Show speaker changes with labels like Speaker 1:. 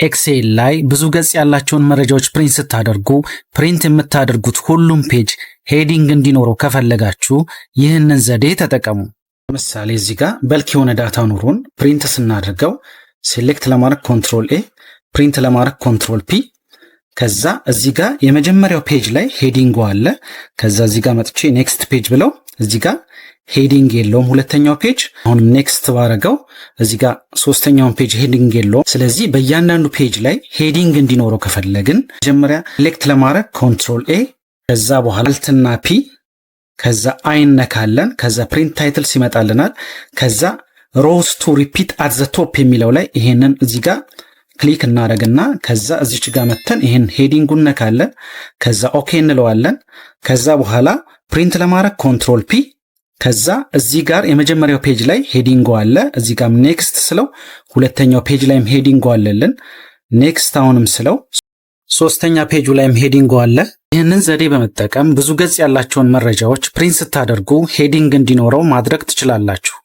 Speaker 1: ኤክሴል ላይ ብዙ ገጽ ያላቸውን መረጃዎች ፕሪንት ስታደርጉ ፕሪንት የምታደርጉት ሁሉም ፔጅ ሄዲንግ እንዲኖረው ከፈለጋችሁ ይህንን ዘዴ ተጠቀሙ። ለምሳሌ እዚህ ጋር በልክ የሆነ ዳታ ኑሮን ፕሪንት ስናደርገው ሴሌክት ለማድረግ ኮንትሮል ኤ፣ ፕሪንት ለማድረግ ኮንትሮል ፒ። ከዛ እዚህ ጋር የመጀመሪያው ፔጅ ላይ ሄዲንግ አለ። ከዛ እዚህ ጋር መጥቼ ኔክስት ፔጅ ብለው እዚህ ጋር ሄዲንግ የለውም ሁለተኛው ፔጅ። አሁንም ኔክስት ባረገው እዚህ ጋር ሶስተኛውን ፔጅ ሄዲንግ የለውም። ስለዚህ በእያንዳንዱ ፔጅ ላይ ሄዲንግ እንዲኖረው ከፈለግን መጀመሪያ ሴሌክት ለማድረግ ኮንትሮል ኤ፣ ከዛ በኋላ አልትና ፒ፣ ከዛ አይን ነካለን። ከዛ ፕሪንት ታይትልስ ይመጣልናል። ከዛ ሮውስ ቱ ሪፒት አት ዘ ቶፕ የሚለው ላይ ይሄንን እዚህ ጋር ክሊክ እናደርግና ከዛ እዚች ጋር መተን ይሄን ሄዲንጉን ነካለን። ከዛ ኦኬ እንለዋለን። ከዛ በኋላ ፕሪንት ለማድረግ ኮንትሮል ፒ፣ ከዛ እዚህ ጋር የመጀመሪያው ፔጅ ላይ ሄዲንጉ አለ። እዚህ ጋር ኔክስት ስለው ሁለተኛው ፔጅ ላይም ሄዲንጉ አለልን። ኔክስት አሁንም ስለው ሶስተኛ ፔጁ ላይም ሄዲንጉ አለ። ይህንን ዘዴ በመጠቀም ብዙ ገጽ ያላቸውን መረጃዎች ፕሪንት ስታደርጉ ሄዲንግ እንዲኖረው ማድረግ ትችላላችሁ።